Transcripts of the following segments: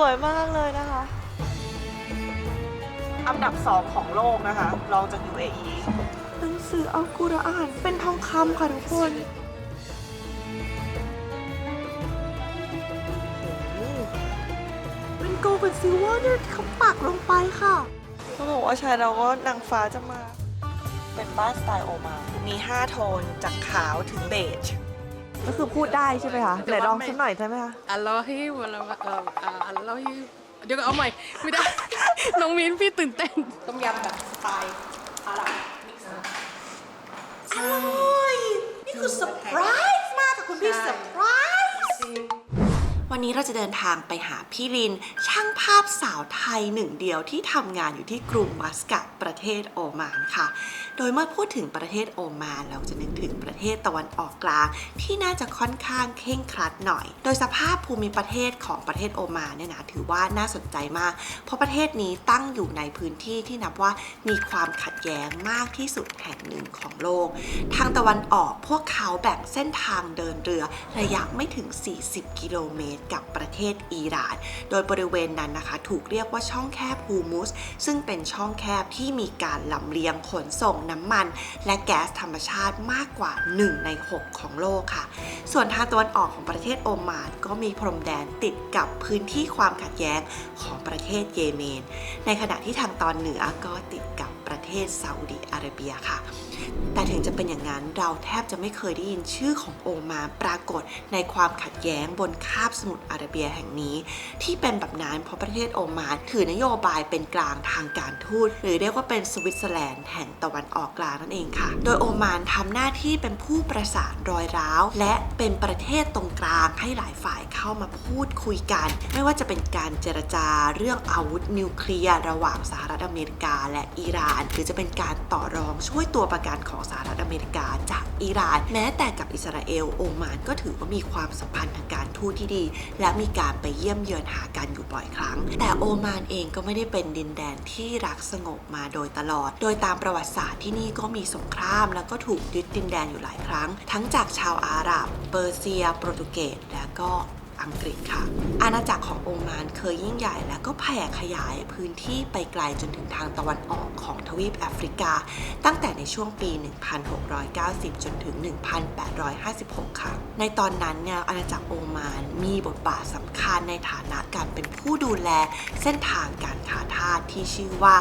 วยมากเลยนะคะอันดับ2ของโลกนะคะรองจาก UAE หนังสืออัลกุรอานเป็นทองคำค่ะทุกคนเป็นโกลด์กับซิลเวอร์เนี่ยเขาปักลงไปค่ะต้องบอกว่าชายเราก็นางฟ้าจะมาเป็นบ้านสไตล์โอมานมี5โทนจากขาวถึงเบจก็คือพูดได้ใช่ไหมคะไหนลองสักหน่อยได้ไหมคะ อัลลอฮิวะลาอัลลอฮิเดี๋ยวก็เอาใหม่ไม่ได้ น้องมิ้นพี่ตื่นเต้นต้มยำแบบสไตล์อาหรับมิกซ์ อร่อยนี่คือเซอร์ไพรส์มากค่ะคุณพี่เซอร์ไพรส์วันนี้เราจะเดินทางไปหาพี่ลินช่างภาพสาวไทยหนึ่งเดียวที่ทำงานอยู่ที่กรุงมัสกัตประเทศโอมานค่ะโดยเมื่อพูดถึงประเทศโอมานเราจะนึกถึงประเทศตะวันออกกลางที่น่าจะค่อนข้างเคร่งครัดหน่อย โดยสภาพภูมิประเทศของประเทศโอมานเนี่ยนะถือว่าน่าสนใจมากเพราะประเทศนี้ตั้งอยู่ในพื้นที่ที่นับว่ามีความขัดแย้งมากที่สุดแห่งหนึ่งของโลกทางตะวันออกพวกเขาแบ่งเส้นทางเดินเรือระยะไม่ถึง40กิโลเมตรกับประเทศอิหร่านโดยบริเวณนั้นนะคะถูกเรียกว่าช่องแคบฮูมุสซึ่งเป็นช่องแคบที่มีการลำเลียงขนส่งน้ำมันและแก๊สธรรมชาติมากกว่า1ใน6ของโลกค่ะส่วนทางตะวันออกของประเทศโอมานก็มีพรมแดนติดกับพื้นที่ความขัดแย้งของประเทศเยเมนในขณะที่ทางตอนเหนือก็ติดกับประเทศซาอุดิอาระเบียค่ะแต่ถึงจะเป็นอย่างนั้นเราแทบจะไม่เคยได้ยินชื่อของโอมานปรากฏในความขัดแย้งบนคาบสมุทรอาระเบียแห่งนี้ที่เป็นแบบนั้นเพราะประเทศโอมานถือนโยบายเป็นกลางทางการทูตหรือเรียกว่าเป็นสวิตเซอร์แลนด์แห่งตะวันออกกลางนั่นเองค่ะโดยโอมานทำหน้าที่เป็นผู้ประสานรอยร้าวและเป็นประเทศตรงกลางให้หลายฝ่ายเข้ามาพูดคุยกันไม่ว่าจะเป็นการเจรจาเรื่องอาวุธนิวเคลียร์ระหว่างสหรัฐอเมริกาและอิหร่านหรือจะเป็นการต่อรองช่วยตัวประกันของสหรัฐอเมริกาจากอิหร่านแม้แต่กับอิสราเอลโอมานก็ถือว่ามีความสัมพันธ์ทางการทูตที่ดีและมีการไปเยี่ยมเยือนหากันอยู่บ่อยครั้งแต่โอมานเองก็ไม่ได้เป็นดินแดนที่รักสงบมาโดยตลอดโดยตามประวัติศาสตร์ที่นี่ก็มีสงครามแล้วก็ถูกยึดดินแดนอยู่หลายครั้งทั้งจากชาวอาหรับเปอร์เซียโปรตุเกสและก็อังกฤษค่ะอาณาจักรของโอมานเคยยิ่งใหญ่และก็แผ่ขยายพื้นที่ไปไกลจนถึงทางตะวันออกของทวีปแอฟริกาตั้งแต่ในช่วงปี 1690 จนถึง 1856 ค่ะในตอนนั้นเนี่ยอาณาจักรโอมานมีบทบาทสำคัญในฐานะการเป็นผู้ดูแลเส้นทางการค้าทาสที่ชื่อว่า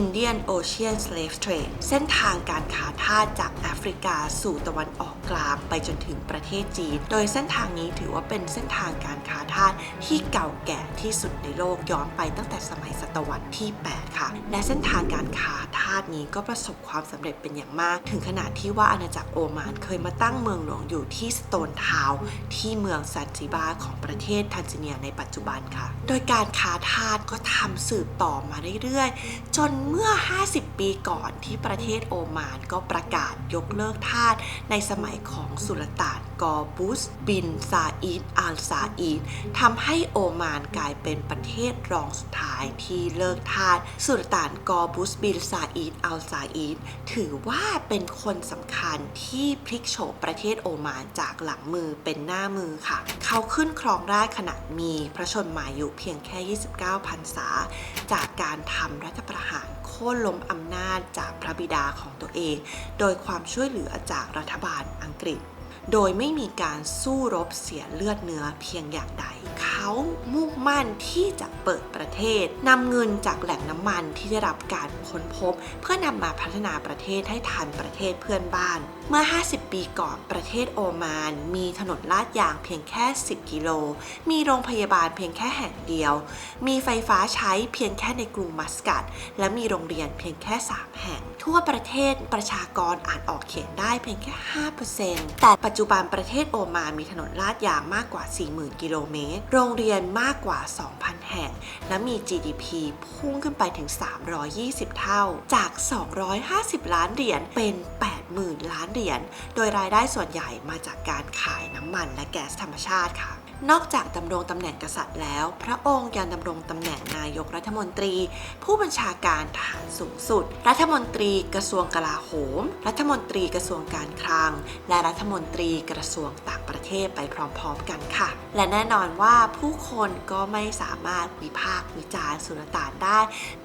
Indian Ocean Slave Trade เส้นทางการค้าทาสจากแอฟริกาสู่ตะวันออกกลางไปจนถึงประเทศจีนโดยเส้นทางนี้ถือว่าเป็นเส้นทางการค้าทาสที่เก่าแก่ที่สุดในโลกย้อนไปตั้งแต่สมัยศตวรรษที่ 8 ค่ะและเส้นทางการค้าทาสนี้ก็ประสบความสำเร็จเป็นอย่างมากถึงขนาดที่ว่าอาณาจักรโอมานเคยมาตั้งเมืองหลวงอยู่ที่สโตนทาวน์ที่เมืองซันซิบาร์ของประเทศทันซาเนียในปัจจุบันค่ะโดยการค้าทาสก็ทำสืบต่อมาเรื่อยๆจนเมื่อ 50 ปีก่อนที่ประเทศโอมานก็ประกาศยกเลิกทาสในสมัยของสุลต่านกอบุสบินซาอิดอัลซาอิดทำให้โอมานกลายเป็นประเทศรองสุดท้ายที่เลิกทาสสุลต่านกอบุสบินซาอิดอัลซาอิดถือว่าเป็นคนสำคัญที่พลิกโฉมประเทศโอมานจากหลังมือเป็นหน้ามือค่ะเขาขึ้นครองราชย์ขณะมีพระชนมายุเพียงแค่ 29 พรรษาจากการทำรัฐประหารโค่นล้มอำนาจจากพระบิดาของตัวเองโดยความช่วยเหลือจากรัฐบาลอังกฤษโดยไม่มีการสู้รบเสียเลือดเนื้อเพียงอย่างใดเขามุ่งมั่นที่จะเปิดประเทศนำเงินจากแหล่งน้ำมันที่ได้รับการค้นพบเพื่อนำมาพัฒนาประเทศให้ทันประเทศเพื่อนบ้านเมื่อ 50 ปีก่อนประเทศโอมานมีถนนลาดยางเพียงแค่ 10 กิโลมีโรงพยาบาลเพียงแค่แห่งเดียวมีไฟฟ้าใช้เพียงแค่ในกรุงมัสกัตและมีโรงเรียนเพียงแค่ 3 แห่งทั่วประเทศประชากรอ่านออกเขียนได้เพียงแค่ 5% แต่ปัจจุบันประเทศโอมานมีถนนลาดยางมากกว่า 40,000 กิโลเมตรโรงเรียนมากกว่า 2,000 แห่งและมี GDP พุ่งขึ้นไปถึง 320 เท่าจาก 250 ล้านเหรียญเป็น 80,000 ล้านเหรียญโดยรายได้ส่วนใหญ่มาจากการขายน้ำมันและแก๊สธรรมชาติค่ะ นอกจากดำรงตำแหน่งกษัตริย์แล้วพระองค์ยังดำรงตำแหน่งนายกรัฐมนตรี ผู้บัญชาการทหารสูงสุดรัฐมนตรีกระทรวงกลาโหมรัฐมนตรีกระทรวงการคลังและรัฐมนตรีกระทรวงต่างประเทศไปพร้อมๆกันค่ะและแน่นอนว่าผู้คนก็ไม่สามารถวิพากษ์วิจารณ์สุลต่านได้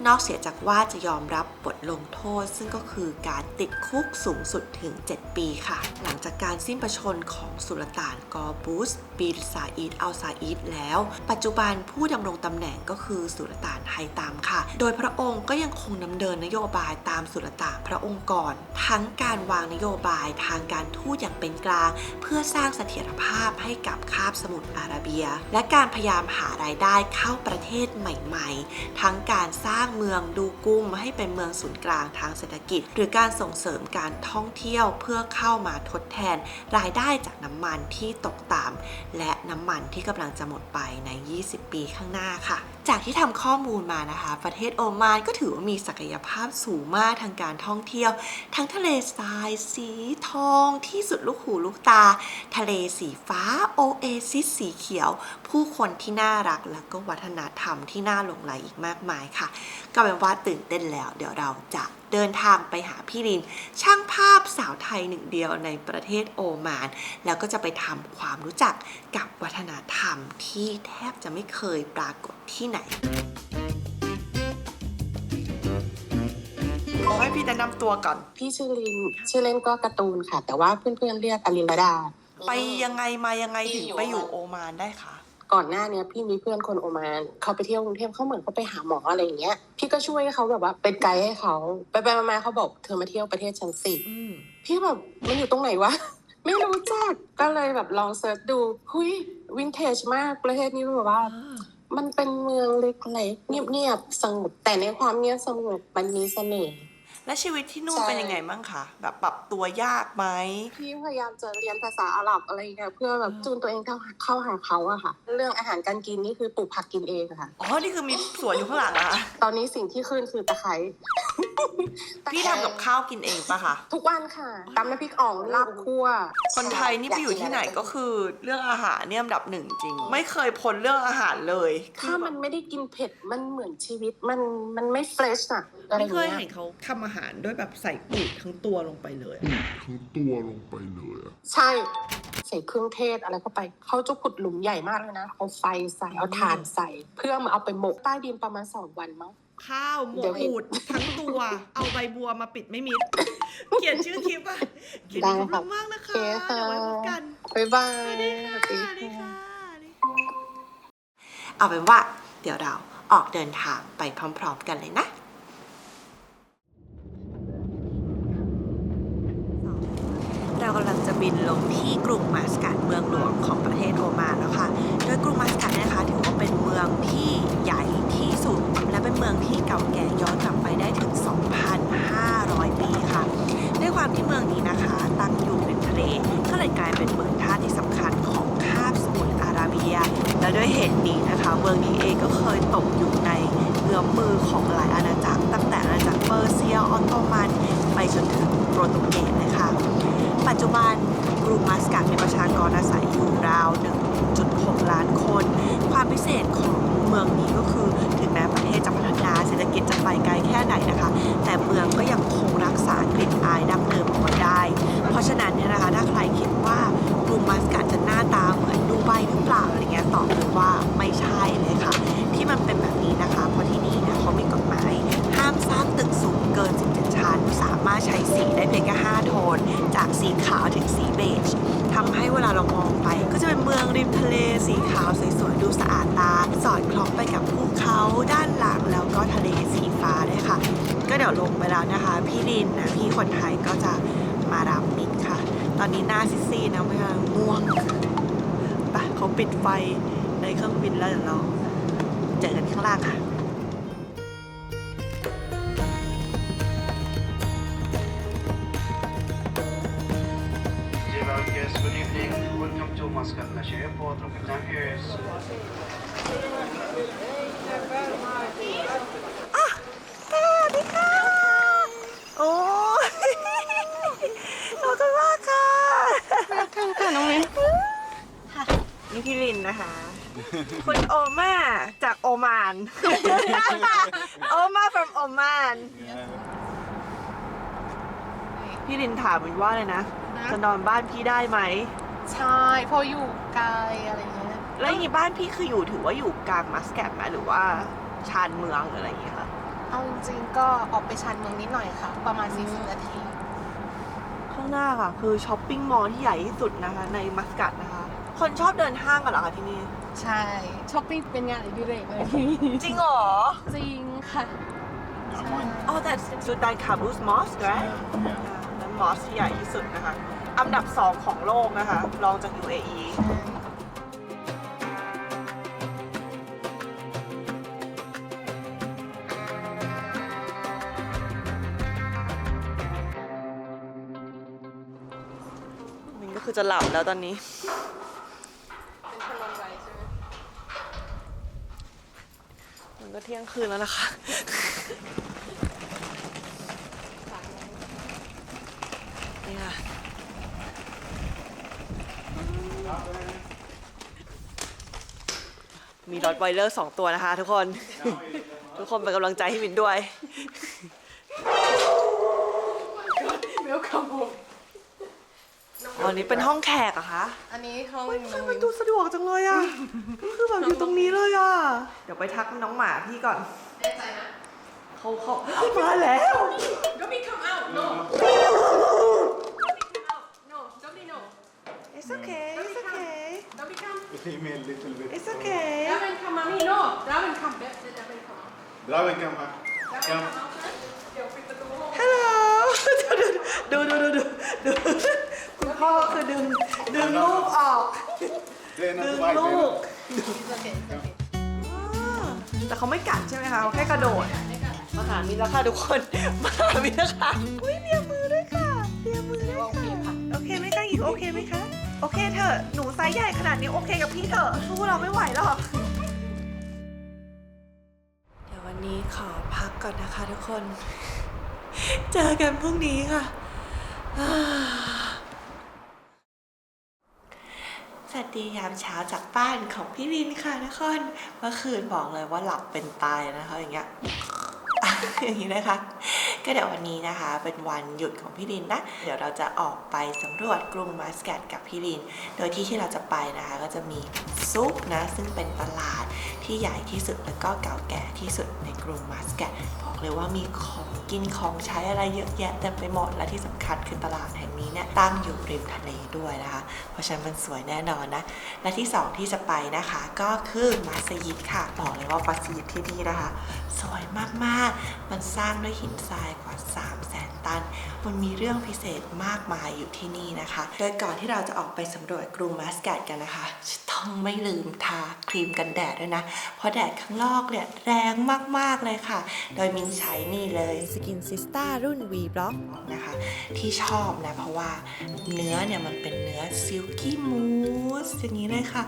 นอกเสียจากว่าจะยอมรับบทลงโทษซึ่งก็คือการติดคุกสูงสุดถึง 7 ปีค่ะหลังจากการสิ้นพระชนม์ของสุลต่านกอบูสบินซาอิดอัลซาอิดแล้วปัจจุบันผู้ดำรงตำแหน่งก็คือสุลต่านไฮตามค่ะโดยพระองค์ก็ยังคงดำเนินนโยบายตามสุลต่านพระองค์ก่อนทั้งการวางนโยบายทางการทูตอย่างเป็นกลางเพื่อสร้างเสถียรภาพให้กับคาบสมุทรอาระเบียและการพยายามหารายได้เข้าประเทศใหม่ๆทั้งการสร้างเมืองดูกุมให้เป็นเมืองศูนย์กลางทางเศรษฐกิจหรือการส่งเสริมการท่องเที่ยวเพื่อเข้ามาทดแทนรายได้จากน้ำมันที่ตกต่ำและน้ำมันที่กำลังจะหมดไปใน 20 ปีข้างหน้าค่ะจากที่ทำข้อมูลมานะคะประเทศโอมานก็ถือว่ามีศักยภาพสูงมากทางการท่องเที่ยวทั้งทะเลทรายสีทองที่สุดลูกหูลูกตาทะเลสีฟ้าโอเอซิสสีเขียวผู้คนที่น่ารักแล้วก็วัฒนธรรมที่น่าหลงใหลอีกมากมายค่ะก็เป็นว่าตื่นเต้นแล้วเดี๋ยวเราจะเดินทางไปหาพี่ลินช่างภาพสาวไทยหนึ่งเดียวในประเทศโอมานแล้วก็จะไปทำความรู้จักกับวัฒนธรรมที่แทบจะไม่เคยปรากฏที่ไหนขอให้พี่แนะนำตัวก่อนพี่ชื่อลินชื่อเล่นก็การ์ตูนค่ะ แต่ว่าเพื่อนๆเรียกอลินลดาไปยังไงมายังไงถึงไปอยู่โอมานได้คะก่อนหน้านี้พี่มีเพื่อนคนโอมานเขาไปเที่ยวกรุงเทพเขาเหมือนเขาไปหาหมออะไรอย่างเงี้ยพี่ก็ช่วยเขาแบบว่าเป็นไกด์ให้เขาไปมาเขาบอกเธอมาเที่ยวประเทศฉันสิพี่แบบมันอยู่ตรงไหนวะ ไม่รู้จักก็เลยแบบลองเซิร์ชดูหุยวินเทจมากประเทศนี้แบบว่ามันเป็นเมืองเล็กๆเงียบๆสงบแต่ในความเงียบสงบมันมีเสน่ห์และชีวิตที่นู่นเป็นยังไงบ้างคะแบบปรับตัวยากไหมพี่พยายามจะเรียนภาษาอาหรับอะไรเงี้ยเพื่อแบบจูนตัวเองเข้าหาเขาอะค่ะเรื่องอาหารการกินนี่คือปลูกผักกินเองค่ะอ๋อนี่คือมีสวนอยู่ข้างหลังอะ ตอนนี้สิ่งที่ขึ้นคือตะไคร้ พี่ทำกับข้าวกินเองปะคะทุกวันค่ะตำน้ำพริกอ่องลาบคั่วคนไทยนี่ไปอยู่ที่ไหนก็คือเรื่องอาหารเนี่ยอันดับหนึ่งจริงไม่เคยพ้นเรื่องอาหารเลยถ้ามันไม่ได้กินเผ็ดมันเหมือนชีวิตมันไม่เฟรชอะไม่เคยเห็นเขาทำอาหารด้วยแบบใส่ปูดทั้งตัวลงไปเลยใช่ใส่เครื่องเทศอะไรเข้าไปเขาจะขุดหลุมใหญ่มากเลยนะเอาไฟใส่เอาถ่านใส่เพื่อมาเอาไปหมกใต้ดินประมาณ2 วันมั้งข้าวหมกปูดทั้งตัวเอาใบบัวมาปิดไม่มิดเขียนชื่อคลิปอ่ะเขียนขอบคุณมากนะคะเดี๋ยวไว้พบกันบ๊ายบาย สวัสดีค่ะเอาเป็นว่าเดี๋ยวเราออกเดินทางไปพร้อมๆกันเลยนะเรากำลังจะบินลงที่กรุงมัสกัตเมืองหลวงของประเทศโอมานแล้วค่ะโดยกรุงมัสกัตนะคะถือว่าเป็นเมืองที่ใหญ่ที่สุดและเป็นเมืองที่เก่าแก่ย้อนกลับไปได้ถึง 2,500 ปีค่ะด้วยความที่เมืองนี้นะคะตั้งอยู่ริมทะเลก็เลยกลายเป็นเมืองท่าที่สำคัญของคาบสมุทรอาระเบียและด้วยเหตุนี้นะคะเมืองนี้เองก็เคยตกอยู่ในเงื้อมมือของหลายอาณาจักรตั้งแต่อาณาจักรเปอร์เซียออตโตมันไปจนถึงโปรตุเกสเลยค่ะปัจจุบันกรุงมัสกัตมีประชากรอาศัยอยู่ราว 1.6 ล้านคนความพิเศษของเมืองนี้ก็คือถึงแม้ประเทศจะพัฒนาเศรษฐกิจจะไปไกลแค่ไหนนะคะแต่เมืองก็ยังคงรักษากลิ่นอายดั้งเดิมเอาไว้ได้เพราะฉะนั้นเนี่ยนะคะถ้าใครคิดว่ากรุงมัสกัตจะหน้าตาเหมือนดูไบหรือเปล่าอะไรเงี้ยตอบเลยว่าไม่ใช่เลยค่ะที่มันเป็นแบบนี้นะคะเพราะที่นี่นะเขามีกฎหมายห้ามสร้างตึกสูงเกิน 17 ชั้นสามารถใช้สีได้เพียงแค่5 โทนจากสีขาวถึงสีเบจทำให้เวลาเรามองไปก็จะเป็นเมืองริมทะเลสีขาวสวยๆดูสะอาดตาสอดคล้องไปกับภูเขาด้านหลังแล้วก็ทะเลสีฟ้าด้วยค่ะก็เดี๋ยวลงไปแล้วนะคะพี่ลินนะพี่คนไทยก็จะมารับมิกค่ะตอนนี้หน้าซีดๆนะไม่กำลังง่วงไปเขาปิดไฟในเครื่องบินแล้วเดี๋ยวเราเจอกันข้างล่างค่ะYes, good evening. Welcome to Muscat National Airport. Rocket time here is สวัสดีค่ะโอ้ขอบคุณมากค่ะค่ะน้องมิ้นค่ะนี่พี่ลินนะคะ คุณโอมาจากโอมาน โอมา from โอมาน พี่ลินถามมินว่าเลยนะ จะนอนบ้านพี่ได้ไหม ใช่พออยู่ไกลอะไรเงี้ย แล้วอย่างนี้บ้านพี่คือถือว่าอยู่กลางมัสแกตไหมหรือว่าชานเมืองหรืออะไรอย่างเงี้ยคะ เอาจริงๆก็ออกไปชานเมืองนิดหน่อยค่ะ ประมาณ40นาที ข้างหน้าค่ะ คือช้อปปิ้งมอลล์ที่ใหญ่ที่สุดนะคะในมัสกัตนะคะ คนชอบเดินห้างกันเหรอคะที่นี่ ใช่ช้อปปิ้งเป็นงานอดิเรกเลยที่นี่ จริงเหรอ จริงค่ะ อ๋อแต่สุดท้ายคาบูสมอสใช่ไหมนั่นมอสที่ใหญ่ที่สุดนะคะ อันดับ 2 ของโลกนะคะ รองจาก UAE มันก็คือจะหลับแล้วตอนนี้ เป็นคนนอนไวใช่ไหม มันก็เที่ยงคืนแล้วนะคะ นี่ค่ะ มีรอดไวเลอร์2 ตัวนะคะทุกคน ทุกคนเป็นกำลังใจให้มินด้วย เวลคัมโฮม อ๋อนี่เป็นห้องแขกเหรอะคะ อันนี้ห้อง ทำไมดูสะดวกจังเลยอะคือแบบอยู่ตรงนี้เลยอะเดี๋ยวไปทักน้องหมาพี่ก่อน แน่ใจนะ เขามาแล้ว Don't be come out no no don't be no It's okay It's okay don't be come Female little bit. It's okay แล้วเป็นคำมามี่ no แล้วเป็นคำเด็ดแล้วเป็นคำ Draven come här. แล้วเป็น Come. คำเอาเดี๋ยวปิดประตูห้อง ฮัลโหลดูคุณพ่อคือดึงลูกออก Det är ดึ not ง white. ลูก It's okay it's okay แต่เขาไม่กัดใช่ไหมคะเขาแค่กระโดด มาหามินแล้วค่ะทุกคน มาหามินแล้วค่ะอุ้ยเลียมือด้วยค่ะเลียมือด้วยค่ะ โอเคไหมคะอีกโอเคไหมคะ โอเคเถอะหนูไซส์ใหญ่ขนาดนี้โอเคกับพี่เถอะสู้เราไม่ไหวหรอก เดี๋ยววันนี้ขอพักก่อนนะคะทุกคน เจอกันพรุ่งนี้ค่ะ สวัสดียามเช้าจากบ้านของพี่ลินค่ะทุกคนเมื่อคืนบอกเลยว่าหลับเป็นตายนะคะอย่างเงี้ย อย่างนี้นะคะก็เดี๋ยววันนี้นะคะเป็นวันหยุดของพี่ลินนะเดี๋ยวเราจะออกไปสำรวจกรุงมัสกัตกับพี่ลินโดยที่เราจะไปนะคะก็จะมีซุปนะซึ่งเป็นตลาดที่ใหญ่ที่สุดแล้วก็เก่าแก่ที่สุดในกรุงมัสกัตบอกเลยว่ามีของกินของใช้อะไรเยอะแยะเต็มไปหมดและที่สำคัญคือตลาดแห่งนี้เนี่ยตั้งอยู่ริมทะเลด้วยนะคะเพราะฉะนั้นมันสวยแน่นอนนะและที่สองที่จะไปนะคะก็คือมัสยิดค่ะบอกเลยว่ามัสยิดที่นี่นะคะสวยมากๆมันสร้างด้วยหินทรายกว่า 300,000 ตันมันมีเรื่องพิเศษมากมายอยู่ที่นี่นะคะโดยก่อนที่เราจะออกไปสำรวจกรุงมัสกัตกันนะคะจะต้องไม่ลืมทาครีมกันแดดด้วยนะเพราะแดดข้างนอกเนี่ยแรงมากๆเลยค่ะโดยมินใช้นี่เลยสกินซิสต้ารุ่น V Block นะคะที่ชอบนะเพราะว่าเนื้อเนี่ยมันเป็นเนื้อซิลกี้มูสอย่างนี้เลยค่ะ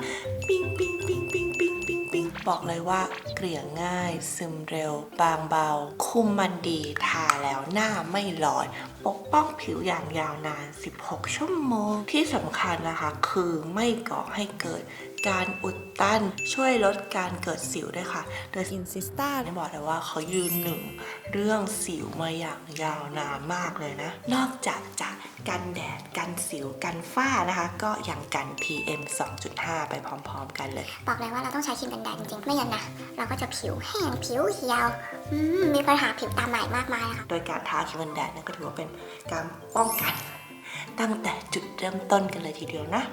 ปิ้งปิ้งปิ้งปิ้งปิ้งปิ้งปิ้งบอกเลยว่าเกลี่ยง่ายซึมเร็วบางเบาคุมมันดีทาแล้วหน้าไม่ลอยปกป้องผิวอย่างยาวนาน16 ชั่วโมงที่สำคัญนะคะคือไม่ก่อให้เกิดการอุดตันช่วยลดการเกิดสิวด้วยค่ะโดยซินซิสต้าเนี่ยบอกเลยว่าเขายืนหนึ่งเรื่องสิวมาอย่างยาวนานมากเลยนะนอกจากจะกันแดดกันสิวกันฝ้านะคะก็ยังกัน PM 2.5 ไปพร้อมๆกันเลยบอกเลยว่าเราต้องใช้ครีมกันแดดจริงๆ ไม่งั้นนะเราก็จะผิวแห้งผิวเหี่ยวมีปัญหาผิวตามใหม่มากมายค่ะ โดยการทาครีมกันแดดเนี่ยก็ถือว่าเป็นการป้องกันตั้งแต่จุดเริ่มต้นกันเลยทีเดียวนะ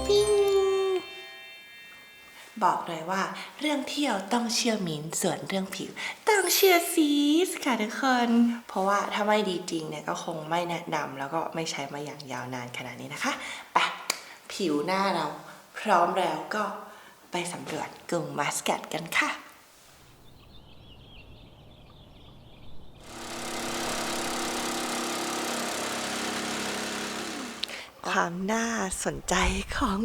ปิ้งบอกเลยว่าเรื่องเที่ยวต้องเชื่อมิ้นส่วนเรื่องผิวต้องเชื่อซีสค่ะทุกคนเพราะว่าถ้าไม่ดีจริงเนี่ยก็คงไม่แนะนำแล้วก็ไม่ใช้มาอย่างยาวนานขนาดนี้นะคะไปผิวหน้าเราพร้อมแล้วก็ไปสำรวจกรุงมัสกัตกันค่ะความน่าสนใจของ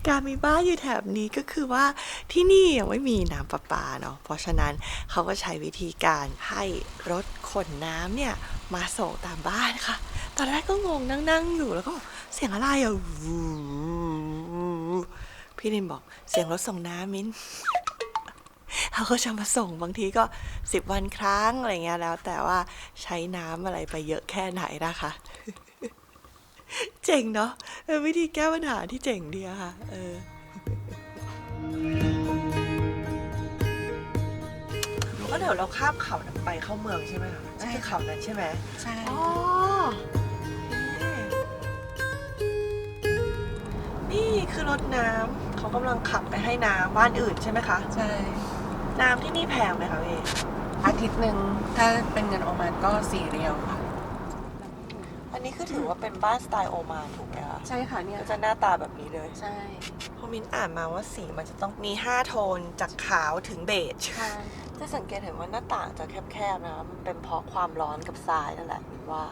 การมีบ้านอยู่แถบนี้ก็คือว่าที่นี่ยังไม่มีน้ำประปาเนาะเพราะฉะนั้นเขาก็ใช้วิธีการให้รถขนน้ำเนี่ยมาส่งตามบ้านค่ะตอนแรกก็งงนั่งอยู่แล้วก็เสียงอะไรอ่ะ พี่ลินบอกเสียงรถส่งน้ำมิ้น เขาก็จะมาส่งบางทีก็10 วันครั้งอะไรเงี้ยแล้วแต่ว่าใช้น้ำอะไรไปเยอะแค่ไหนนะคะ เจ๋งเนาะเป็นวิธีแก้ปัญหาที่เจ๋งดีอะค่ะก็เดี๋ยวเราข้ามเขาไปเข้าเมืองใช่ไหมคะนั่นคือเขานั้นใช่ไหม ใช่ อ๋อนี่คือรถน้ำเขากำลังขับไปให้น้ำบ้านอื่นใช่ไหมคะ ใช่ น้ำที่นี่แพงไหมคะพี่ อาทิตย์หนึ่งถ้าเป็นเงินโอมานก็4 เรียลค่ะ อันนี้คือถือว่าเป็นบ้านสไตล์โอมานถูกไหมคะ ใช่ค่ะเนี่ย ก็จะหน้าตาแบบนี้เลย ใช่ พอมินอ่านมาว่าสีมันจะต้องมี5 โทนจากขาวถึงเบจ ใช่ จะสังเกตเห็นว่าหน้าต่างจะแคบๆนะมันเป็นเพราะความร้อนกับทรายนั่นแหละมินว่า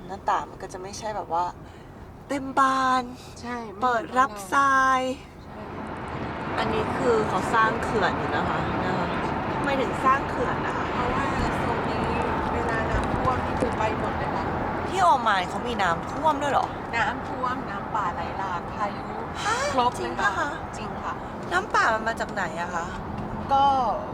หน้าต่างมันก็จะไม่ใช่แบบว่า เต็มบาน ใช่ เปิดรับทราย อันนี้คือเขาสร้างเขื่อนอยู่นะคะทำไมถึงสร้างเขื่อนนะคะ เพราะว่าโซนนี้เวลาน้ำท่วมนี่คือไปหมดเลยนะ ที่โอมานเขามีน้ำท่วมด้วยเหรอ น้ำท่วมน้ำป่าไหลหลากพายุครบ จริ เล ง ย ปะคะ จริงค่ะ น้ำป่ามันมาจากไหนอะคะ ก็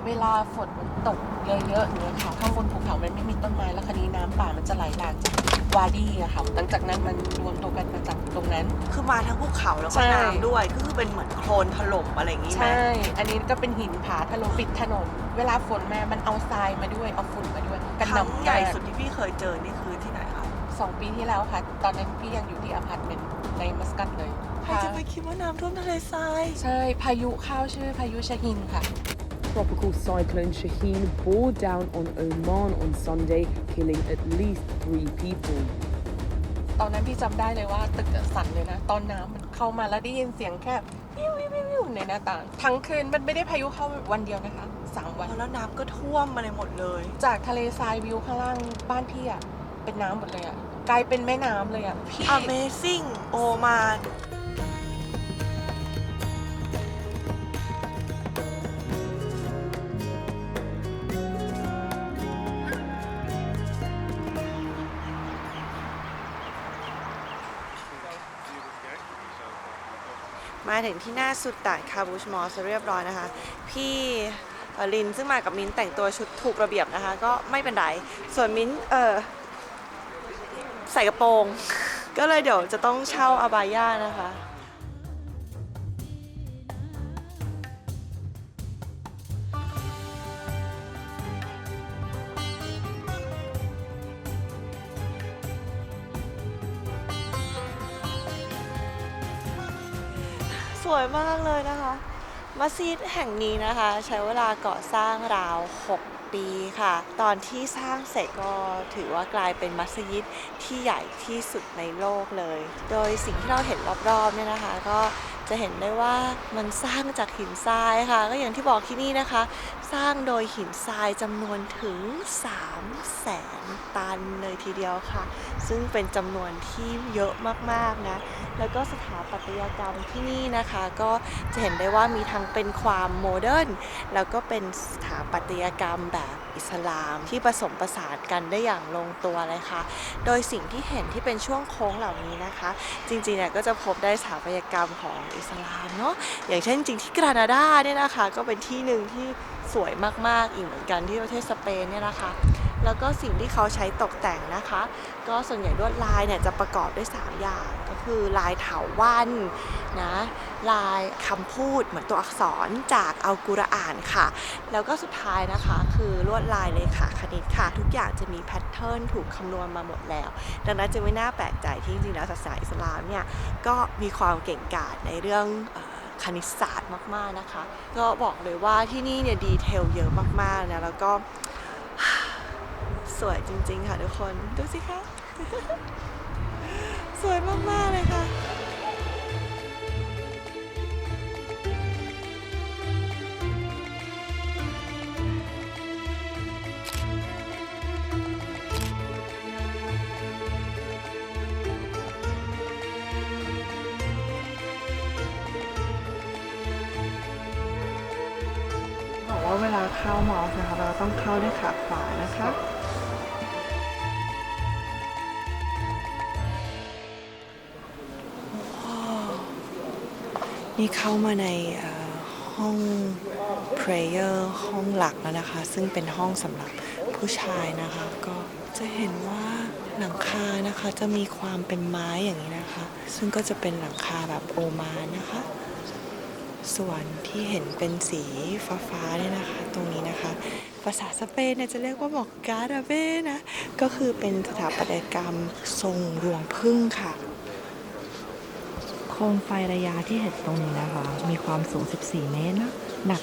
เวลาฝนมันตกเยอะๆอย่างเงี้ยค่ะข้างบนภูเขามันไม่มีต้นไม้แล้วคราวนี้น้ำป่ามันจะไหลหลากจากวาดี้อะค่ะหลังจากนั้นมันรวมตัวกันมาจากตรงนั้น คือมาทั้งภูเขาแล้ว ใช่ ก็น้ำด้วยก็คือเป็นเหมือนโคลนถล่มอะไรอย่างงี้ไหม ใช่ อันนี้ก็เป็นหินผาถล่มปิดถนน เวลาฝนมามันเอาทรายมาด้วย เอาฝุ่นมาด้วยกัน ครั้ง หน่ำ ใหญ่ มาก สุดที่พี่เคยเจอนี่คือที่ไหนคะ 2 ปีที่แล้วค่ะ ตอนนั้นพี่ยังอยู่ที่อพาร์ตเมนต์ในมัสกัตเลย ใครจะไปคิดว่าน้ำท่วมทะเลทราย ใช่ พายุเข้าชื่อพายุชะฮินค่ะ Tropical cyclone Shaheen bore down on Oman on Sunday, killing at least 3 people. ตอนนั้นพี่จำได้เลยว่าตึกอะสั่นเลยนะ ตอนน้ำมันเข้ามาแล้วได้ยินเสียงแค่วิววิววิววิวในหน้าต่าง ทั้งคืนมันไม่ได้พายุเข้าวันเดียวนะคะ 3 วัน แล้วน้ำก็ท่วมมาเลยหมดเลย จากทะเลทรายวิวข้างล่างบ้านพี่อะเป็นน้ำหมดเลยอะกลายเป็นแม่น้ำเลยอะพี่ Amazing โอมาน มาถึงที่หน้าสุดตานคาบูชมอลเรียบร้อยนะคะ พี่ลินซึ่งมากับมิ้นแต่งตัวชุดถูกระเบียบนะคะ ก็ไม่เป็นไร ส่วนมิ้นใส่กระโปรง ก็เลยเดี๋ยวจะต้องเช่าอาบาย่านะคะ สวยมากเลยนะคะ มัสยิดแห่งนี้นะคะ ใช้เวลาก่อสร้างราว 6 ปีค่ะ ตอนที่สร้างเสร็จก็ถือว่ากลายเป็นมัสยิดที่ใหญ่ที่สุดในโลกเลย โดยสิ่งที่เราเห็นรอบๆเนี่ยนะคะ ก็จะเห็นได้ว่ามันสร้างจากหินทรายค่ะ ก็อย่างที่บอกที่นี่นะคะ สร้างโดยหินทรายจำนวนถึง 300,000 ตันเลยทีเดียวค่ะ ซึ่งเป็นจำนวนที่เยอะมากๆนะ แล้วก็สถาปัตยกรรมที่นี่นะคะ ก็จะเห็นได้ว่ามีทั้งเป็นความโมเดิร์นแล้วก็เป็นสถาปัตยกรรมแบบอิสลามที่ผสมผสานกันได้อย่างลงตัวเลยค่ะ โดยสิ่งที่เห็นที่เป็นช่วงโค้งเหล่านี้นะคะ จริงๆเนี่ยก็จะพบได้สถาปัตยกรรมของอิสลามเนาะ อย่างเช่นจริงที่กรานาดาเนี่ยนะคะ ก็เป็นที่หนึ่งที่สวยมากๆอีกเหมือนกันที่ประเทศสเปนเนี่ยนะคะ แล้วก็สิ่งที่เขาใช้ตกแต่งนะคะ ก็ส่วนใหญ่ลวดลายเนี่ยจะประกอบด้วย3 อย่างก็คือลายเถาวัลย์นะลายคำพูดเหมือนตัวอักษรจากอัลกุรอานค่ะ แล้วก็สุดท้ายนะคะคือลวดลายเลขาคณิตค่ะ ทุกอย่างจะมีแพทเทิร์นถูกคำนวณมาหมดแล้ว ดังนั้นจะไม่น่าแปลกใจที่จริงๆแล้วศาสนาอิสลามเนี่ยก็มีความเก่งกาจในเรื่องคณิตศาสตร์มากๆนะคะ ก็บอกเลยว่าที่นี่เนี่ยดีเทลเยอะมากๆนะแล้วก็สวยจริงๆค่ะทุกคนดูสิคะ สวยมากๆเลยค่ะบอกว่าเวลาเข้ามอลล์นะคะเราต้องเข้าด้วยขาขวานะคะ นี่เข้ามาในห้อง prayer ห้องหลักแล้วนะคะ ซึ่งเป็นห้องสำหรับผู้ชายนะคะ ก็จะเห็นว่าหลังคานะคะจะมีความเป็นไม้อย่างนี้นะคะ ซึ่งก็จะเป็นหลังคาแบบโอมานนะคะ ส่วนที่เห็นเป็นสีฟ้าๆเนี่ยนะคะ ตรงนี้นะคะ ภาษาสเปนเนี่ยจะเรียกว่าบอกกาดาเบนะ ก็คือเป็นสถาปัตยกรรมทรงรวงผึ้งค่ะ โคมไฟระยะที่เห็นตรงนี้นะคะ มีความสูง 14 เมตรนะ หนัก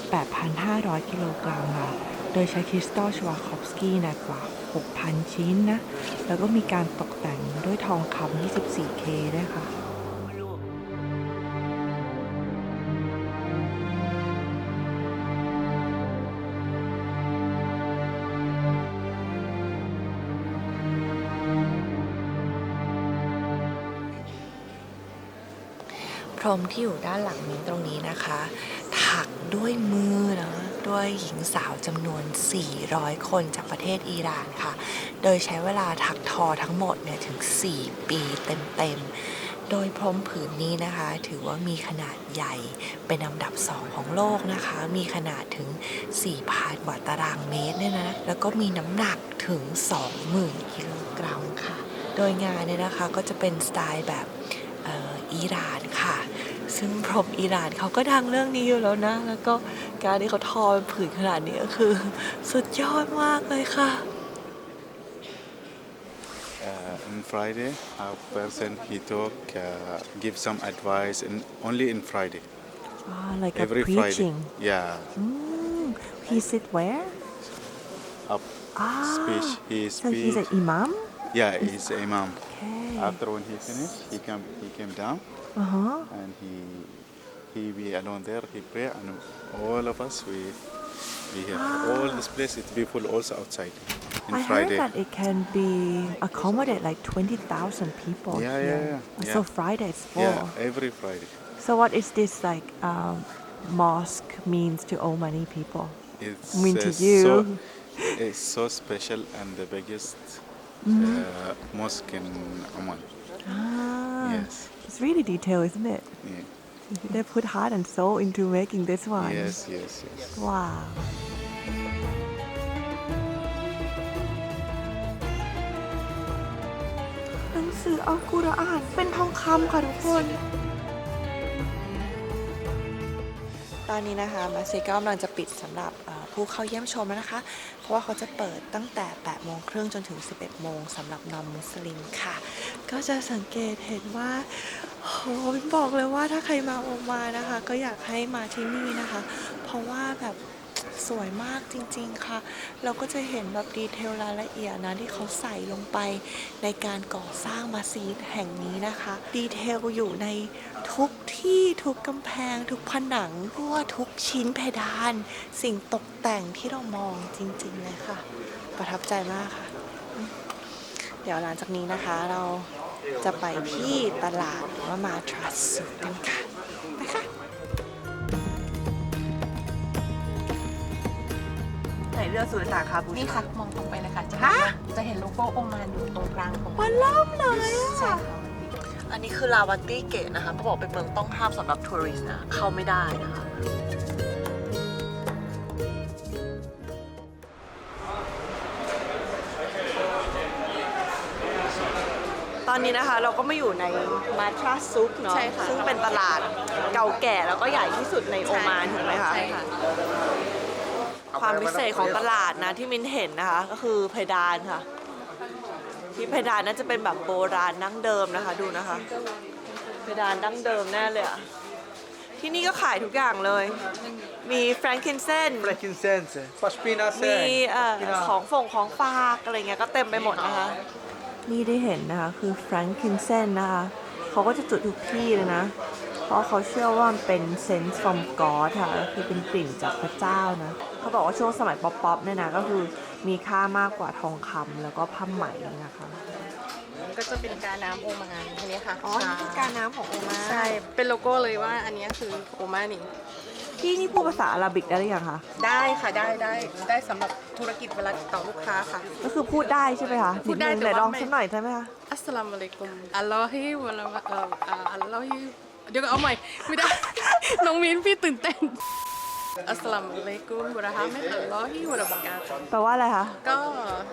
8,500 กิโลกรัมค่ะ โดยใช้คริสตัลชวาคอฟสกี้หนักกว่า 6,000 ชิ้นนะ แล้วก็มีการตกแต่งด้วยทองคำ 24K ด้วยค่ะ พรมที่อยู่ด้านหลังนี้ตรงนี้นะคะ ถักด้วยมือนะด้วยหญิงสาวจำนวน 400 คนจากประเทศอิหร่านค่ะ โดยใช้เวลาถักทอทั้งหมดเนี่ยถึง 4 ปีเต็มๆ โดยพรมผืนนี้นะคะถือว่ามีขนาดใหญ่เป็นอันดับ 2 ของโลกนะคะ มีขนาดถึง 4,000 กว่าตารางเมตรเนี่ยนะ แล้วก็มีน้ำหนักถึง 20,000 กิโลกรัมค่ะ โดยงานเนี่ยนะคะก็จะเป็นสไตล์แบบอิหร่านค่ะ ซึ่งพรมอิหร่านเขาก็ดังเรื่องนี้อยู่แล้วนะ แล้วก็การที่เขาทอเป็นผืนขนาดนี้ก็คือสุดยอดมากเลยค่ะ On Friday, our person he talk, give some advice, and only in Friday. like Every Friday. Yeah, he sit where up speech. He so he's speak. an imam Yeah, he's an imam. okay After when he finished, he came down and he be alone there. He pray, and all of us we here. All this place it people also outside. In I Friday. heard that it can be accommodate like 20,000 people Yeah, here. yeah. So Friday is full. Yeah, every Friday. So what is this like mosque means to Omani people? It's Mean to you. It's so special and the biggest mosque in Oman. Yes. It's really detailed, isn't it? Yeah. They put heart and soul into making this one. Yes. Wow. หนังสืออัลกุรอานเป็นทองคำค่ะทุกคน ตอนนี้นะคะมัสยิดก็กำลังจะปิดสำหรับผู้เข้าเยี่ยมชมแล้วนะคะ เพราะว่าเขาจะเปิดตั้งแต่ 8:30 จนถึง 11 โมงสำหรับนอนมุสลิมค่ะ ก็จะสังเกตเห็นว่าโหบอกเลยว่าถ้าใครมาโอมานนะคะ ก็อยากให้มาที่นี่นะคะ เพราะว่าแบบสวยมากจริงๆค่ะ เราก็จะเห็นแบบดีเทลรายละเอียดนะที่เขาใส่ลงไปในการก่อสร้างมัสยิดแห่งนี้นะคะ ดีเทลอยู่ในทุกที่ทุกกำแพงทุกผนังทั่วทุกชิ้นเพดาน สิ่งตกแต่งที่เรามองจริงๆเลยค่ะ ประทับใจมากค่ะ เดี๋ยวหลังจากนี้นะคะเราจะไปที่ตลาดหรือว่ามาทรัสซูกันค่ะไปค่ะไหนเรือสุรต่างคาบู นี่ค่ะมองตรงไปเลยค่ะจะเห็นโลโก้โอมานอยู่ตรงกลางของ วันล่มเลยอ่ะ ใช่ค่ะ อันนี้คือลาวัตตี้เกตนะคะเขาบอกเป็นเมืองต้องห้ามสำหรับทัวริสต์นะเข้าไม่ได้นะคะ ตอนนี้นะคะเราก็มาอยู่ในมาทราซุกเนาะ ใช่ค่ะ ซึ่งเป็นตลาดเก่าแก่แล้วก็ใหญ่ที่สุดในโอมานถูกไหมคะ ใช่ค่ะ ความพิเศษของตลาดนะที่มินเห็นนะคะ ก็คือเพดานค่ะ ที่เพดานน่าจะเป็นแบบโบราณดั้งเดิมนะคะ ดูนะคะ เพดานดั้งเดิมแน่เลยอะที่นี่ก็ขายทุกอย่างเลย มีแฟรงกินเซน Frankincense, paspina มีของฝากอะไรเงี้ยก็เต็มไปหมดนะคะ นี่ได้เห็นนะคะคือแฟรงกินเซนนะคะเขาก็จะจุดทุกที่เลยนะ เพราะเขาเชื่อว่ามันเป็น sense from God ค่ะก็คือเป็นกลิ่นจากพระเจ้านะเขาบอกว่าช่วงสมัยป๊อปๆเนี่ยนะก็คือมีค่ามากกว่าทองคำแล้วก็ผ้าไหมนะคะ ก็จะเป็นการน้ำโอมานอันนี้ค่ะ อ๋อนี่คือการน้ำของโอมาน ใช่เป็นโลโก้เลยว่าอันนี้คือโอมานนี่ พี่นี่พูดภาษาอาหรับิกได้หรือยังคะ ได้ค่ะได้สำหรับธุรกิจเวลาติดต่อลูกค้าค่ะ ก็คือพูดได้ใช่ไหมคะ พูดได้ นินึง แต่ ไหน ว่า ลอง ไม่ สักหน่อยได้ไหมคะ อัสสลามุอะลัยกุมอัลลอฮิวะลาอัลลอฮิ เดี๋ยวก็เอาใหม่ไม่ได้ น้องมิ้นพี่ตื่นเต้นอัสสลามุอะลัยกุมวะเราะห์มะตุลลอฮิวะบะเราะกาตุฮ์ แปลว่าอะไรคะ ก็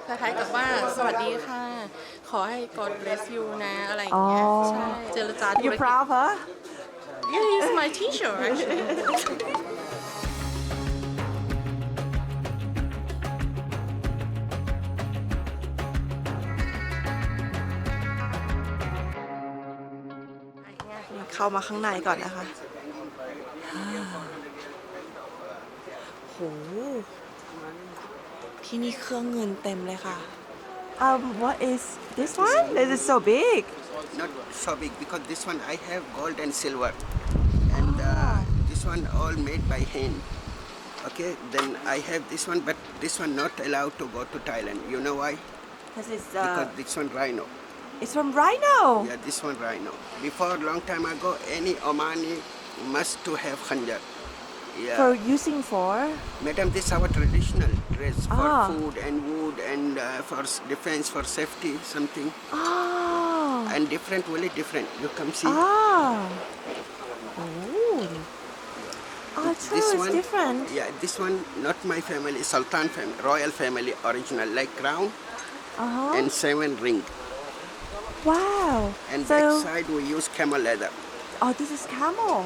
คล้ายๆกับว่าสวัสดีค่ะ ขอให้ God bless you นะอะไรอย่างเงี้ยใช่เจรจาธุร You กิจ proud of her Yeah, he's my teacher actually เข้ามาข้างในก่อนนะคะโหที่นี่เครื่องเงินเต็มเลยค่ะ What is this one? This is so big. Not so big because this one I have gold and silver, and this one all made by hand. Okay, then I have this one, but this one not allowed to go to Thailand. You know why? This is Because this one rhino. it's from Rhino. Yeah, this one rhino. Before long time ago, any Omani must to have khanjar. Yeah. For using for Madam, this is our traditional dress for Ah. food and wood and for defense, for safety, something. oh And different, really different. You come see. True, This it's one, different. Yeah, this one not my family, Sultan family, royal family, original, like crown and 7 ring. Wow. And So backside we use camel leather. this is camel.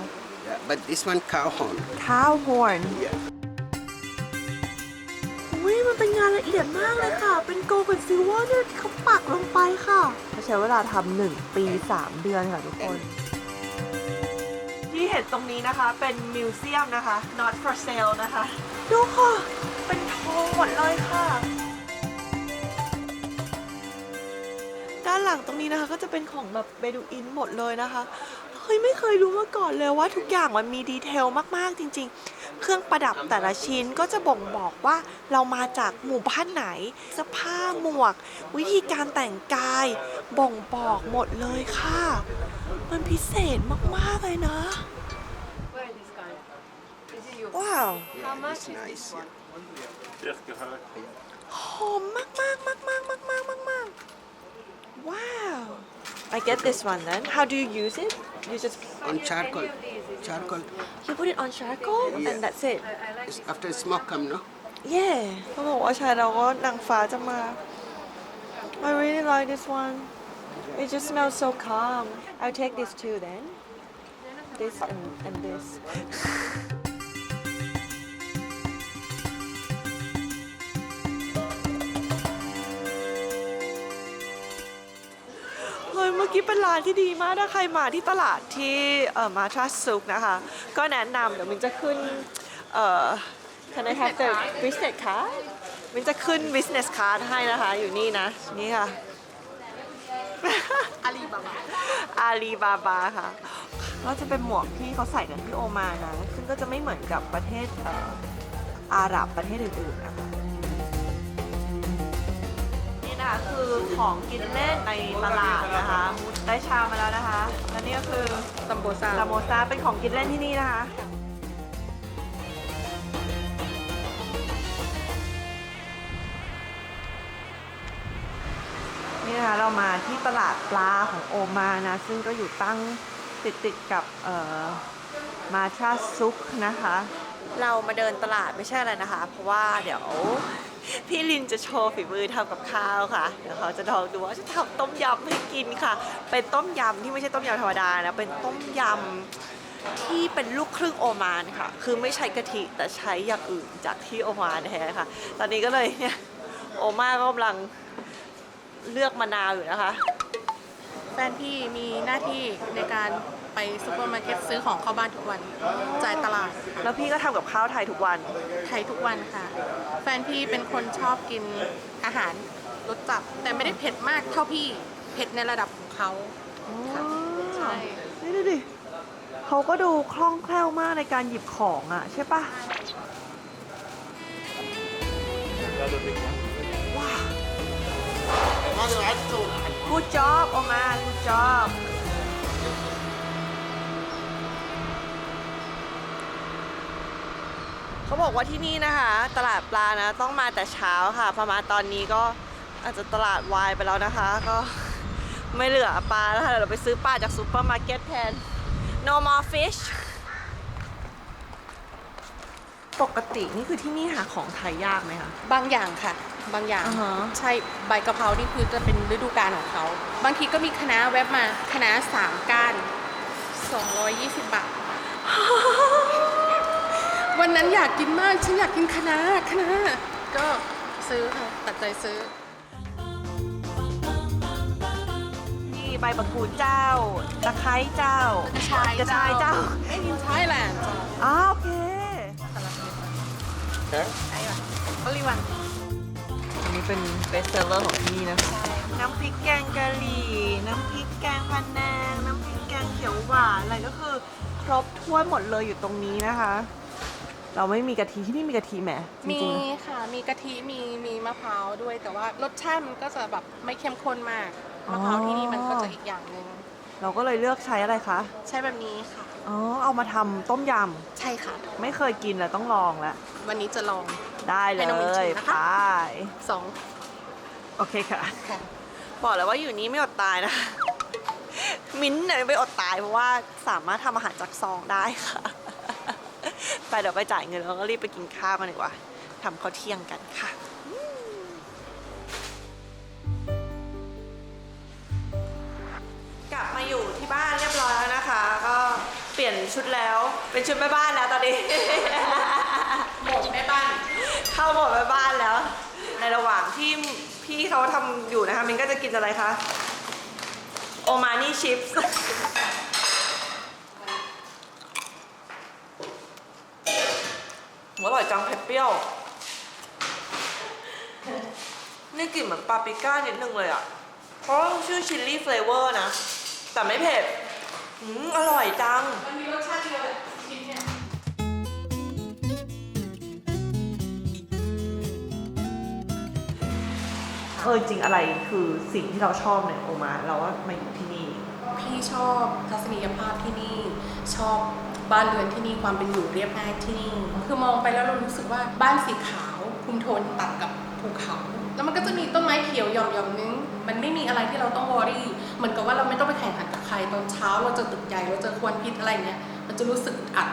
Yeah, but this one cow horn. Cow horn. Yeah. อุ้ยมันเป็นงานละเอียดมากเลยค่ะ เป็นโกลด์กับซิลเวอร์เนี่ยที่เขาปักลงไปค่ะใช้เวลาทำ1 ปี 3 เดือนค่ะทุกคน ที่เห็นตรงนี้นะคะเป็นมิวเซียมนะคะ not for sale นะคะ ดูค่ะ เป็นทองหมดเลยค่ะ ด้านหลังตรงนี้นะคะก็จะเป็นของแบบเบดูอินหมดเลยนะคะเฮ้ยไม่เคยรู้มาก่อนเลยว่าทุกอย่างมันมีดีเทลมากๆจริงๆ เครื่องประดับแต่ละชิ้นก็จะบ่งบอกว่าเรามาจากหมู่บ้านไหนเสื้อผ้าหมวก วิธีการแต่งกาย บ่งบอกหมดเลยค่ะ มันพิเศษมากๆเลยนะ ว้าว Yeah, it's nice. Yeah. หอมมากมากมากมากมากมากมากมากว้าว I get this one then how do you use it you just On charcoal. Charcoal. you put it on charcoal Yeah. and that's it It's after smoke come, no? yeah เขาบอกว่าใช้แล้วก็นางฟ้าจะมา I really like this one it just smells so calm I'll take this too then this and this เฮ้ยเมื่อกี้เป็นร้านที่ดีมากถ้าใครมาที่ตลาดที่มาทรัสซุกนะคะ ก็แนะนำเดี๋ยวมินจะขึ้นCan I have the business card มินจะขึ้น business card ให้นะคะ อยู่นี่นะ นี่ค่ะ อาลีบาบาอาลีบาบาค่ะก็จะเป็นหมวกที่เขาใส่กันที่โอมานนะ ซึ่งก็จะไม่เหมือนกับประเทศอาหรับประเทศอื่นๆนะคะ นี่นะคะคือของกินเล่นในตลาดนะคะได้ชามาแล้วนะคะ และนี่ก็คือซัมโบซาเป็นของกินเล่นที่นี่นะคะ นี่นะคะเรามาที่ตลาดปลาของโอมานนะ ซึ่งก็อยู่ตั้งติดกับมาชาซุกนะคะ เรามาเดินตลาดไม่ใช่อะไรนะคะ เพราะว่าเดี๋ยวพี่ลินจะโชว์ฝีมือทำกับข้าวค่ะ เดี๋ยวเขาจะลองดูว่าจะทำต้มยำให้กินค่ะ เป็นต้มยำที่ไม่ใช่ต้มยำธรรมดานะ เป็นต้มยำที่เป็นลูกครึ่งโอมานค่ะ คือไม่ใช้กะทิแต่ใช้อย่างอื่นจากที่โอมานแท้ค่ะ ตอนนี้ก็เลยเนี่ยโอมาก็กำลังเลือกมะนาวอยู่นะคะ แฟนพี่มีหน้าที่ในการไปซูเปอร์มาร์เก็ตซื้อของเข้าบ้านทุกวันจ่ายตลาด แล้วพี่ก็ทำกับข้าวไทยทุกวัน ไทยทุกวันค่ะ แฟนพี่เป็นคนชอบกินอาหารรสจัดแต่ไม่ได้เผ็ดมากเท่าพี่เผ็ดในระดับของเขาใช่ นี่ดูดิเขาก็ดูคล่องแคล่วมากในการหยิบของอ่ะใช่ปะว้าว Good job ออกมา Good job เขาบอกว่าที่นี่นะคะ ตลาดปลานะต้องมาแต่เช้าค่ะประมาณตอนนี้ก็อาจจะตลาดวายไปแล้วนะคะ ก็ไม่เหลือปลาแล้วค่ะเดี๋ยวเราไปซื้อปลาจากซูเปอร์มาร์เก็ตแทน no more fish ปกตินี่คือที่นี่หาของไทยยากไหมคะ บางอย่างค่ะ บางอย่าง อ่าฮะ ใช่ใบกะเพรานี่คือจะเป็นฤดูกาลของเขา บางทีก็มีคะน้าแวบมาคะน้า3 ก้าน 220 บาท วันนั้นอยากกินมาก ฉันอยากกินคะน้าก็ซื้อค่ะ ตัดใจซื้อ นี่ใบมะกรูดเจ้า ตะไคร้เจ้า กระชายเจ้า ไม่กินไทยแลนด์จ้ะ อ้าวโอเค only one อันนี้เป็นเบสเซอร์ของที่นี่นะคะ น้ำพริกแกงกะหรี่ น้ำพริกแกงพะแนง น้ำพริกแกงเขียวหวานอะไรก็คือครบถ้วนหมดเลยอยู่ตรงนี้นะคะ เราไม่มีกะทิที่นี่มีกะทิไหมจ มี ริง ค่ะ มีกะทิ มีมะพร้าวด้วย แต่ว่ารสชาติมันก็จะแบบไม่เข้มข้นมาก มะพร้าวที่นี่มันก็จะอีกอย่างหนึ่ง ๆเราก็เลยเลือกใช้อะไรคะ ใช่แบบนี้ค่ะ อ๋อ เอามาทำต้มย ใช่ค่ะ ำ ไม่เคยกินเลยต้องลองแล้ว วันนี้จะลอง ได้เล ให้น้องมิ้นชิ ย มนะคะ ไป 2 โอเคค่ะ ค่ะ บอกแล้วว่าอยู่นี้ไม่อดตายนะ มิ้นท์เนี่ยไม่อดตายเพราะว่าสามารถทำอาหารจากซองได้ค่ะ ไปเดี๋ยวไปจ่ายเงินแล้วก็รีบไปกินข้าวกันดีกว่าทำข้าวเที่ยงกันค่ะ กลับมาอยู่ที่บ้านเรียบร้อยแล้วนะคะ ก็เปลี่ยนชุดแล้วเป็นชุดแม่บ้านแล้วตอนนี้ หมดแม่บ้าน เข้าโหมดแม่บ้านแล้ว ในระหว่างที่พี่เขาทำอยู่นะคะมินก็จะกินอะไรคะโอมานี่ชิปส์อร่อยจังเผ็ดเปรี้ยวนี่กลิ่นเหมือนปาปริก้านิดนึงเลยอ่ะเพราะชื่อชิลลี่เฟลเวอร์นะ แต่ไม่เผ็ดอร่อยจัง มันมีรสชาติเดียวแหละชิ้นเนี่ย จริงอะไรคือสิ่งที่เราชอบในโอมานเราว่ามาอยู่ที่นี่ พี่ชอบทัศนียภาพที่นี่ ชอบบ้านเรือนที่นี่ ความเป็นอยู่เรียบง่ายที่นี่ คือมองไปแล้วเรารู้สึกว่าบ้านสีขาวคุมโทนตัดกับภูเขา แล้วมันก็จะมีต้นไม้เขียวหย่อมๆนึง มันไม่มีอะไรที่เราต้องวอรี่เหมือนกับว่าเราไม่ต้องไปแข่งขันกับใครตอนเช้าเราเจอตึกใหญ่เราเจอควันพิษอะไรเงี้ยมันจะรู้สึกอึดอัด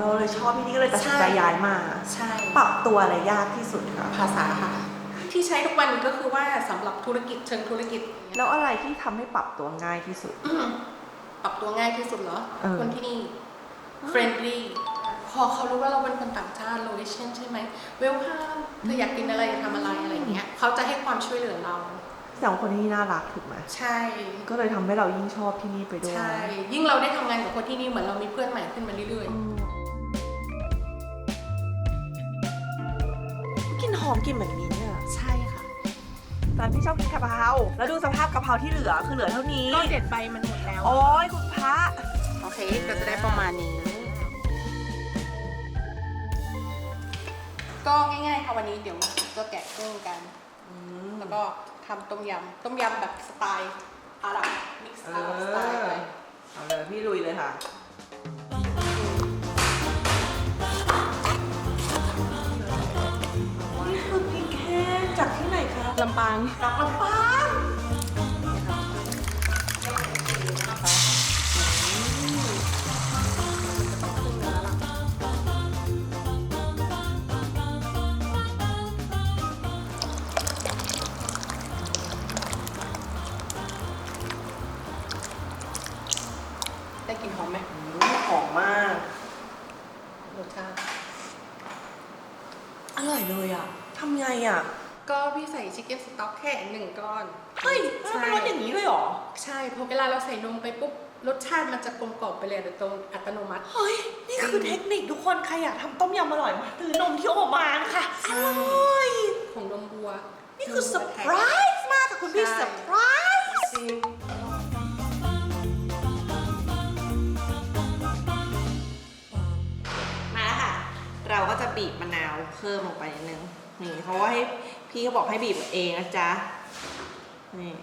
เราเลยชอบที่นี่ก็เลยตัดสินใจย้ายมา ใช่ ปรับตัวอะไรยากที่สุดคะ ภาษาค่ะ ที่ใช้ทุกวันนี้ก็คือว่าสำหรับธุรกิจเชิงธุรกิจ แล้วอะไรที่ทำให้ปรับตัวง่ายที่สุด ปรับตัวง่ายที่สุดเหรอ คนที่นี่ friendly พอเขารู้ว่าเราเป็นคนต่างชาติโลเคชั่นใช่ไหมเวลคัมเธออยากกินอะไรทำอะไรอะไรเงี้ยเขาจะให้ความช่วยเหลือเรา แต่ว่าคนที่นี่น่ารักถูกไหม ใช่ ก็เลยทำให้เรายิ่งชอบที่นี่ไปด้วย ใช่ ยิ่งเราได้ทำงานกับคนที่นี่เหมือนเรามีเพื่อนใหม่ขึ้นมาเรื่อย กลินหอมกลินเหมือนมิ้นท์อะ ๆ ใช่ค่ะ แต่พี่ชอบกินกะเพราแล้วดูสภาพกะเพราที่เหลือคือเหลือเท่านี้ ก็เด็ดใบมันหมดแล้ว โอ้ยคุณพระ โอเค ก็จะได้ประมาณนี้ ก็ง่ายๆค่ะวันนี้เดี๋ยวจะแกะกุ้งกัน แล้วก็ทำต้มยำแบบสไตล์อาหรับมิกซ์อาหรับสไตล์เลย เอาเลยพี่ลุยเลยค่ะ นี่คือพริกแห้งจากที่ไหนคะ ลำปาง จากลำปาง ได้กลิ่นหอมไหม หอมมาก รสชาติ อร่อยเลยอ่ะทำไงอ่ะ ก็พี่ใส่ชิคเก้นสต๊อกแค่1 ก้อน เฮ้ยแล้วมันรสอย่างนี้เลยเหรอ ใช่พอเวลาเราใส่นมไปปุ๊บ รสชาติมันจะกลมกล่อมไปเลยโดยตรงอัตโนมัติ เฮ้ย นี่คือเทคนิคทุกคนใครอยากทำต้มยำอร่อยมาซื้อนมที่โอมานค่ะ อร่อย ของนมบัว นี่คือเซอร์ไพรส์มากค่ะคุณพี่เซอร์ไพรส์มาแล้วค่ะ เราก็จะบีบมะนาวเพิ่มลงไปนิดนึง นี่เพราะว่าให้พี่เขาบอกให้บีบเองนะจ๊ะ นี่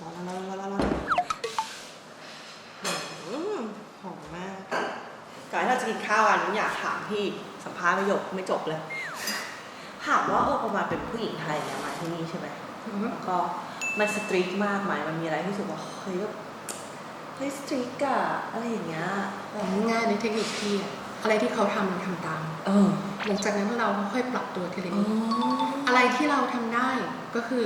ร้อนหอมมากก่อนที่เราจะกินข้าวกันอยากถามพี่สัมภาษณ์ประโยคไม่จบเลย ถามว่าประมาณเป็นผู้หญิงไทยเนี่ยมาที่นี่ใช่ไหมแล้วก็ มันสตรีทมากไหมมันมีอะไรที่รู้สึกว่าเฮ้ยแบบเฮ้ยสตรีทอะอะไรอย่างเงี้ย ง่ายในเทคนิคที่อะไรที่เขาทำเราทำตาม หลังจากนั้นเราค่อยปรับตัวทีละนิดอะไรที่เราทำได้ก็คือ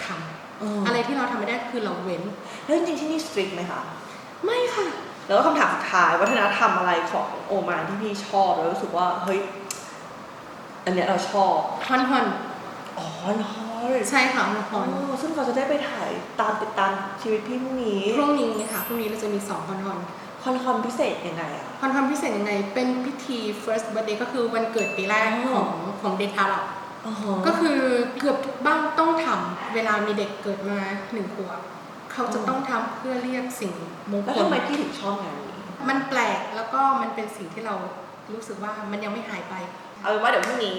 ทำอะไรที่เราทำไม่ได้คือเราเว้น แล้วจริงๆที่นี่สตรีทไหมคะ ไม่ค่ะ แล้วก็คำถามสุดท้ายวัฒนธรรมอะไรของโอมานที่พี่ชอบแล้วรู้สึกว่าเฮ้ยอันเนี้ยเราชอบ ฮอนฮอน อ๋อฮอนฮอน ใช่ค่ะฮอนฮอน ซึ่งเราจะได้ไปถ่ายติดตามชีวิตพี่พรุ่งนี้ พรุ่งนี้ค่ะพรุ่งนี้เราจะมี2ฮอนฮอน ฮอนฮอนพิเศษยังไงอะ ฮอนฮอนพิเศษยังไงเป็นพิธี first birthday ก็คือวันเกิดปีแรกของเด็กอาหรับก็คือเกือบทุกบ้านต้องทำเวลามีเด็กเกิดมา1 ขวบเขาจะต้องทำเพื่อเรียกสิ่งมงค แล้ว ล ทำไมพี่ถึงชอบงานนี้ มันแปลกแล้วก็มันเป็นสิ่งที่เรารู้สึกว่ามันยังไม่หายไป เอาเป็นว่าเดี๋ยวพรุ่งนี้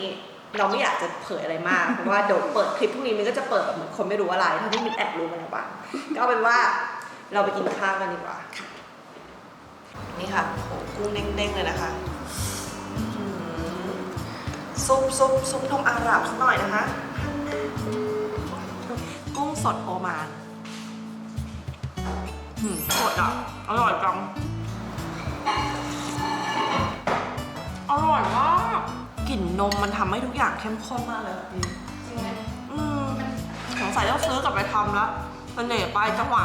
เราไม่อยากจะเผยอะไรมาก เพราะว่าเดี๋ยวเปิดคลิปพรุ่งนี้มันก็จะเปิดแบบเหมือนคนไม่รู้อะไรทั้งที่มินแอบรู้มาแล้วบ้างก็เอาเป็นว่าเราไปกินข้าวกันดีกว่านี่ค่ะโหกุ้งเด้งๆเลยนะคะซุปนมอาหรับสักหน่อยนะคะกุ้งสดโอมานสดอ่ะอร่อยจังอร่อยมากกลิ่นนมมันทำให้ทุกอย่างเข้มข้นมากเลยพี่สงสัยต้องซื้อกลับไปทำแล้วมันเหนื่อยไปจังหวะ